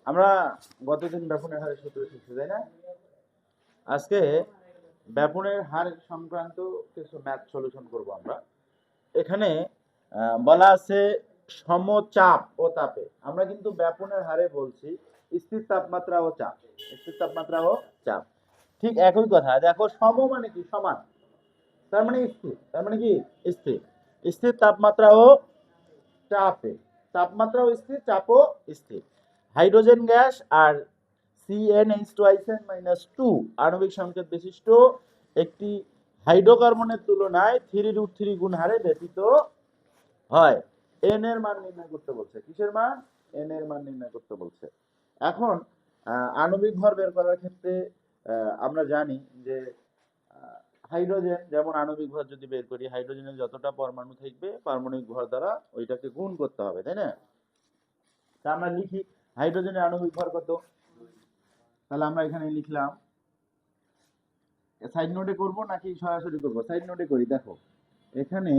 আমরা গতদিন ব্যাপনের হারের সূত্র শিখছি, তাই না? আজকে ব্যাপনের হার সংক্রান্ত কিছু ম্যাথ সলিউশন করব আমরা। এখানে বলা আছে সমচাপ ও তাপে। আমরা কিন্তু ব্যাপনের হারে বলছি স্থির তাপমাত্রা ও চাপ, স্থির তাপমাত্রা ও চাপ। ঠিক একই কথা। দেখো সম মানে কি? সমান। তার মানে স্থির। তার মানে কি? স্থির। স্থির তাপমাত্রা ও চাপে, তাপমাত্রাও স্থির, চাপও স্থির। হাইড্রোজেন গ্যাস আর CnH2 আণবিক সংকেত বিশিষ্ট একটি হাইড্রোকার্বনের তুলনায় 3√3 গুণ হারে ব্যতীত হয়। n এর মান নির্ণয় করতে বলছে। কিসের মান? n এর মান নির্ণয় করতে বলছে। এখন আণবিক ভর বের করার ক্ষেত্রে আমরা জানি যে হাইড্রোজেন যেমন আণবিক ভর যদি বের করি, হাইড্রোজেনের যতটা পরমাণু থাকবে পারমাণবিক ভর দ্বারা ওইটাকে গুণ করতে হবে, তাই না? তা আমরা লিখি হাইড্রোজেনের আণবিক ভর কত। তাহলে আমরা এখানে লিখলাম, সাইড নোটে করব নাকি সরাসরি করব? সাইড নোটে করি। দেখো এখানে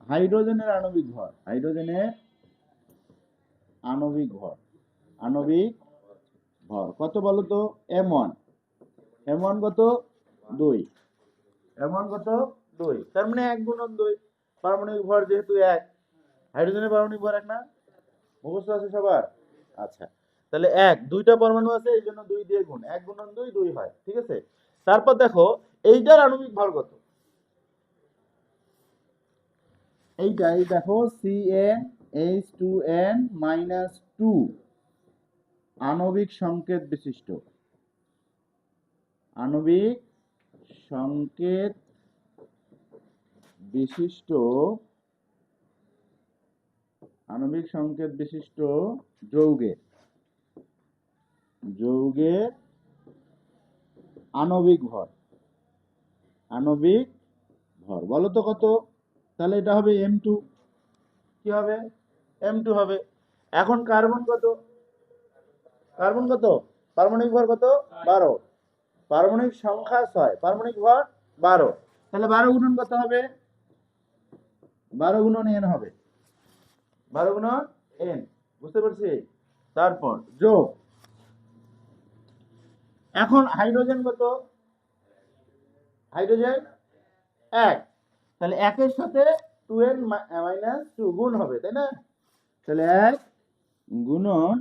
হাইড্রোজেনের আণবিক ভর, হাইড্রোজেনের আণবিক ভর, আণবিক ভর কত বলো তো? m1, m1 কত? 2, m1 কত? 2। তার মানে 1 গুণন 2। পারমাণবিক ভর যেহেতু 1, হাইড্রোজেনের পারমাণবিক ভর 1 না? মুখস্থ আছে সবার? আচ্ছা, তাহলে 1, দুইটা পরমাণু আছে এই জন্য 2 দিয়ে গুণ, 1 গুণন 2 2 হয়। ঠিক আছে? তারপর দেখো এইটার আণবিক ভর কত? এইটাই দেখো CnH2n-2 আণবিক সংকেত বিশিষ্ট, আণবিক সংকেত বিশিষ্ট, আণবিক সংকেত বিশিষ্ট যৌগের, যৌগের আণবিক ভর, আণবিক ভর বলো তো কত? তাহলে এটা হবে m2। কি হবে? m2 হবে। এখন কার্বন কত? কার্বন কত? পারমাণবিক ভর কত? 12। পারমাণবিক সংখ্যা 6, পারমাণবিক ভর 12। তাহলে 12 গুণন কত হবে? 12 গুণন n হবে। 12 গুণন n, বুঝতে পারছি? তারপর যোগ। এখন হাইড্রোজেন কত? হাইড্রোজেন 1। তাহলে 1 এর সাথে 2n-2 গুণ হবে, তাই না? তাহলে 1 গুণন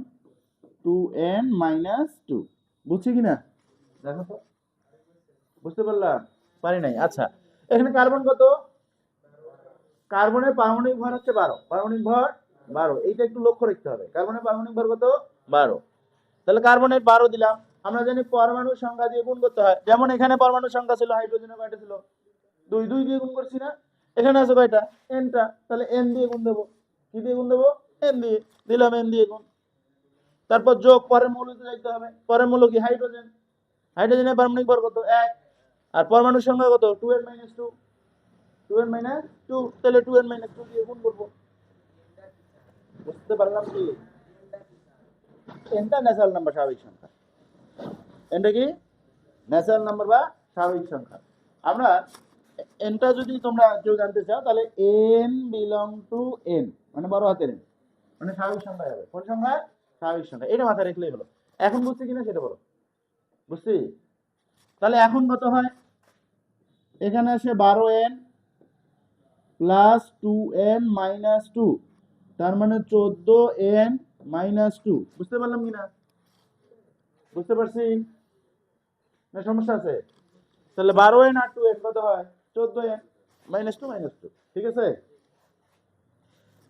2n-2, বুঝছি কিনা? দেখো তো, বুঝতে পারলাম? পারি নাই? আচ্ছা, এখানে কার্বন কত? কার্বনের পারমাণবিক ভর হচ্ছে 12, পারমাণবিক ভর 12। এইটা একটু লক্ষ্য রাখতে হবে। কার্বনের পারমাণবিক ভর কত? 12। তাহলে কার্বনের 12 দিলাম। আমরা জানি পরমাণুর সংখ্যা দিয়ে গুণ করতে হয়। যেমন এখানে পরমাণুর সংখ্যা ছিল, হাইড্রোজেনের কয়টা ছিল? 2, 2 দিয়ে গুণ করছি না? এখানে আছে কয়টা? nটা। তাহলে n দিয়ে গুণ দেবো। কি দিয়ে গুণ দেবো? n দিয়ে দিলাম, n দিয়ে গুণ। তারপর যোগ, পরের মৌলতে যাইতে হবে। পরের মৌল কি? হাইড্রোজেন। হাইড্রোজেনের পারমাণবিক ভর কত? 1। আর পরমাণুর সংখ্যা কত? 2n-2, 2n-2। তাহলে 2n-2 দিয়ে গুণ করবো। বুঝতে পারলাম কি? nটা ন্যাচারাল নাম্বার, স্বাভাবিক সংখ্যা। nটা কি? ন্যাচারাল নাম্বার বা স্বাভাবিক সংখ্যা। আমরা nটা যদি তোমরা কেউ জানতে চাও তাহলে n বিলং টু n মানে বড় হাতের n মানে স্বাভাবিক সংখ্যা হবে। কোন সংখ্যা? স্বাভাবিক সংখ্যা। এটা মাথায় রাখলেই হলো। এখন বুঝছি কিনা সেটা বলো। বুঝছি? তাহলে এখন কত হয়? এখানে আসে 12n প্লাস 2n-2, তার মানে 14n-2। বুঝতে পারলাম কিনা? বুঝতে পারছি না সমস্যা আছে? তাহলে 12n আর 2n কত হয়? 14n-2 ঠিক আছে?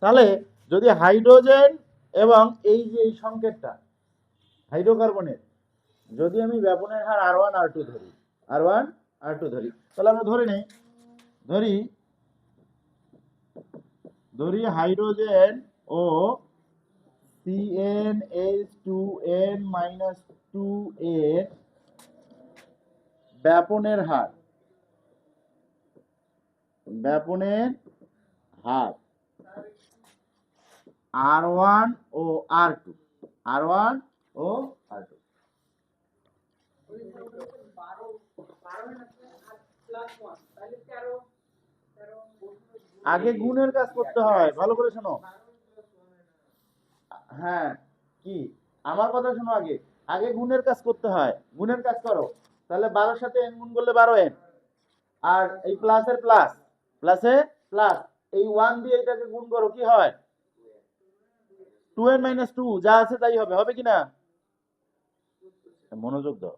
তাহলে যদি হাইড্রোজেন এবং এই যে এই সংকেতটা হাইড্রোকার্বনের, যদি আমি ব্যাপনের হার R1 R2 ধরি, R1 R2 ধরি, তাহলে আমরা ধরে নেই, ধরি হাইড্রোজেন ও CnH2n-2 এর ব্যাপনের হার, ব্যাপনের হার R1 ও R2, R1 ও R2। আগে গুণের কাজ করতে হয়, ভালো করে শোনো। হ্যাঁ কি আমার কথা শোনো, আগে আগে গুণের কাজ করতে হয়, গুণের কাজ করো। তাহলে 12 সাথে n গুণ করলে 12n, আর এই প্লাসের প্লাস, প্লাসে প্লাস, এই 1 দিয়ে এটাকে গুণ করো, কি হয় 2n মাইনাস 2, যা আছে তাই হবে, হবে কিনা? মনোযোগ দাও,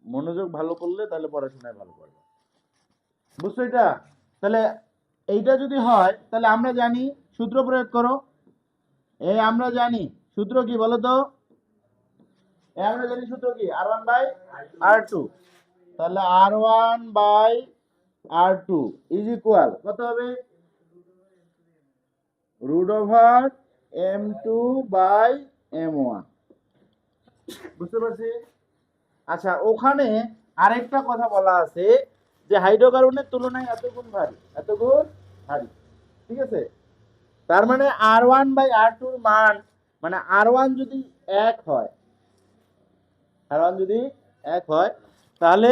মনোযোগ ভালো করলে তাহলে পড়াশোনায় ভালো করবে, বুঝছো এটা? তাহলে এইটা যদি হয় তাহলে আমরা জানি, সূত্র প্রয়োগ করো। আমরা জানি সূত্র কি বলো তো? আমরা জানি সূত্র কি, r1 বাই r2। তাহলে r1 by r2 is equal কত হবে, root over m2 by m1। বুঝতে পারছি? আচ্ছা, ওখানে আরেকটা কথা বলা আছে যে হাইড্রোকার্বনের তুলনায় এত গুণ ভারী, এত গুণ ভারী, ঠিক আছে? তার মানে r1 বাই r2 এর মান, মানে r1 যদি 1 হয়, r1 যদি 1 হয় তাহলে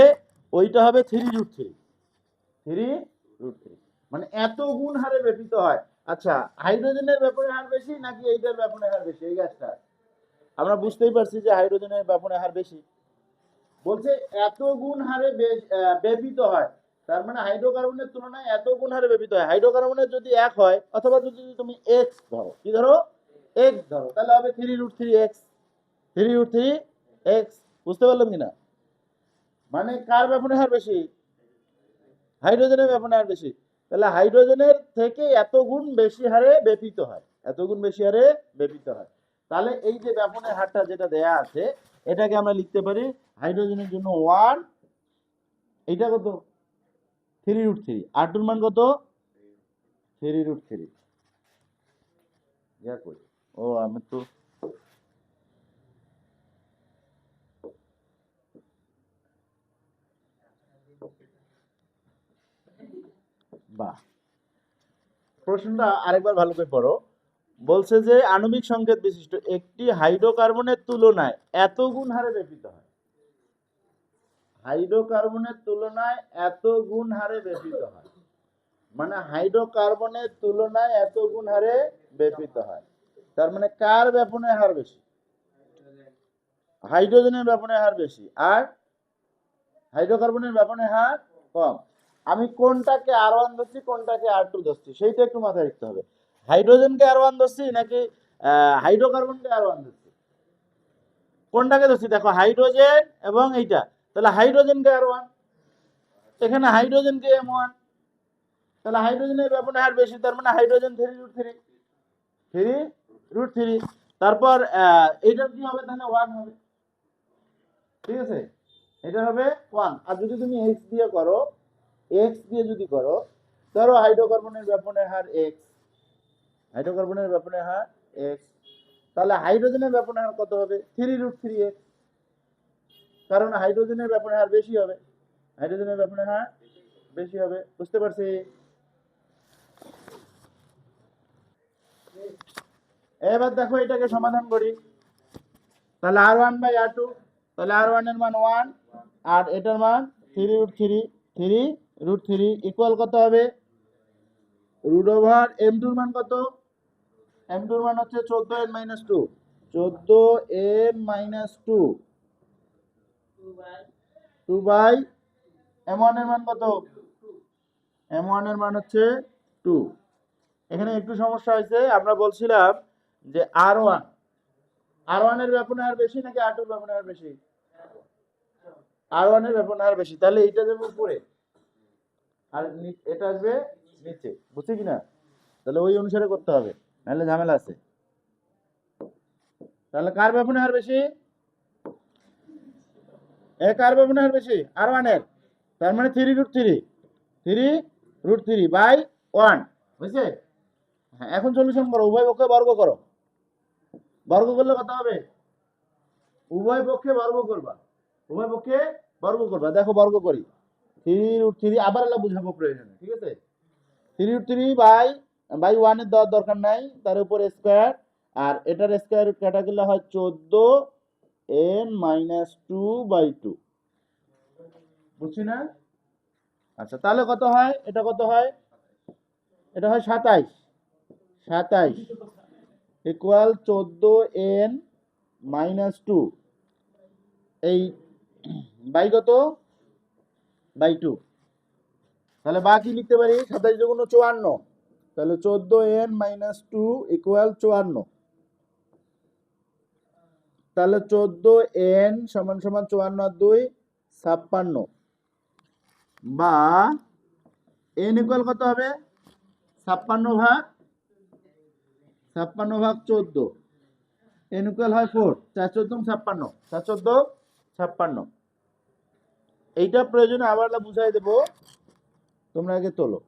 ওইটা হবে 3√3, 3√3, মানে এত গুণ হারে ব্যাপিত হয়। আচ্ছা, হাইড্রোজেনের ব্যাপনের হার বেশি নাকি এইটার ব্যাপনের হার বেশি? এই গ্যাসটা আমরা বুঝতেই পারছি যে হাইড্রোজেনের ব্যাপনের হার বেশি। বলছে এত গুণ হারে ব্যাপিত হয়, তার মানে হাইড্রোকার্বনের তুলনায় এত গুণ হারে ব্যাপিত হয়। হাইড্রোকার্বনের যদি 1 হয়, অথবা যদি তুমি x ধরো, কি ধরো, x ধরো, তাহলে হবে 3√3x, 3√3x। বুঝতে পারলাম কিনা? মানে কার ব্যাপনের হার বেশি? হাইড্রোজেনের ব্যাপনের হার বেশি। তাহলে হাইড্রোজেনের থেকে এত গুণ বেশি হারে ব্যাপিত হয়, এত গুণ বেশি হারে ব্যাপিত হয়। তাহলে এই যে ব্যাপনের হারটা যেটা দেয়া আছে, এটাকে আমরা লিখতে পারি হাইড্রোজেনের জন্য 1, এইটা কত 3√3, আর2 মান কত 3√3। যা করি, ও আমি তো বাহ, প্রশ্নটা আরেকবার ভালো করে পড়ো। বলছে যে আণবিক সংকেত বিশিষ্ট একটি হাইড্রোকার্বনের তুলনায় এত গুণ হারে ব্যাপিত হয়, হাইড্রোকার্বনের তুলনায় এত গুণ হারে ব্যাপিত হয়, মানে হাইড্রোকার্বনের তুলনায় এত গুণ হারে ব্যাপিত হয়। তার মানে কার ব্যাপনের হার বেশি? হাইড্রোজেনের ব্যাপনের হার বেশি, আর হাইড্রোকার্বনের ব্যাপনের হার কম। আমি কোনটাকে r1 ধরছি, কোনটাকে r2 ধরছি, সেইটা একটু মাথায় রাখতে হবে। হাইড্রোজেনকে r1 ধরছি নাকি হাইড্রোকার্বনকে r1 ধরছি? কোনটাকে ধরছি? দেখো, হাইড্রোজেন এবং এইটা, তাহলে হাইড্রোজেনকে r1, এখানে হাইড্রোজেনকে m1, তাহলে হাইড্রোজেনের ব্যাপনের হার বেশি, তার মানে হাইড্রোজেন 3√3, 3√3। তারপর এইটার কি হবে, তাহলে 1 হবে, ঠিক আছে? এটা হবে 1। আর যদি তুমি x দিয়ে করো, x দিয়ে যদি করো, ধরো হাইড্রোকার্বনের ব্যাপনের হার x, হাইড্রোকার্বনের ব্যাপনের হার x, তাহলে হাইড্রোজেনের ব্যাপনের হার কত হবে 3√3x, কারণ হাইড্রোজেনের ব্যাপনের হার বেশি হবে, হাইড্রোজেনের ব্যাপনের হার বেশি হবে। বুঝতে পারছি? এবার দেখো এটাকে সমাধান করি। তাহলে r1 বাই r2, তাহলে r1 এর মান 1, আর এটার মান 3√3, 3√3 ইকুয়াল কত হবে, রুট ওভার m2 এর মান কত, m2 এর মান হচ্ছে 14n minus 2, 14n minus 2, 2 by m1 এর মান কত, m1 এর মান হচ্ছে 2। এখানে একটু সমস্যা হয়েছে, আমরা বলছিলাম যে r1 এর ব্যাপনের হার বেশি নাকি r2 এর ব্যাপনের হার বেশি? r1 এর ব্যাপনের হার বেশি, তাহলে এইটা যাবে উপরে আর এটা আসবে নিচে। বুঝছি কিনা? তাহলে ওই অনুসারে করতে হবে, নাহলে ঝামেলা আছে। তাহলে কার ব্যাপনের হার বেশি? কার ব্যাপনের হার বেশি? r1 এর। তার মানে 3√3, 3√3 বাই 1, বুঝছে? হ্যাঁ, এখন সলিউশন করো, উভয় পক্ষে বর্গ করো। বর্গ করলে কত হবে? উভয় পক্ষে বর্গ করবা, উভয় পক্ষে বর্গ করবা। দেখো বর্গ করি, 3√3, আবার এলা বুঝাবো প্রয়োজনে, ঠিক আছে? 3√3 বাই 1 এর দেওয়ার দরকার নাই, তার উপর স্কয়ার, আর এটার স্কয়ার রুট কাটা গেলে হয় 14n মাইনাস 2 বাই 2। বুঝছি না? আচ্ছা, তাহলে কত হয়, এটা কত হয়, এটা হয় 27, 27, ইকুয়াল 14n মাইনাস 2 এই বাই কত বাই 2। তাহলে বাকি লিখতে পারি 27 দুগুণ 54, তাহলে 14n মাইনাস 2 ইকুয়াল 54। তাহলে 14n সমান সমান 54 আর 2 56, বা n ইকুয়াল কত হবে 56 ভাগ 14, n ইকুয়াল হয় 4, 4 14 56, 4 14 56। এইটা প্রয়োজনে আবার বুঝাই দেবো, তোমরা আগে তোলো।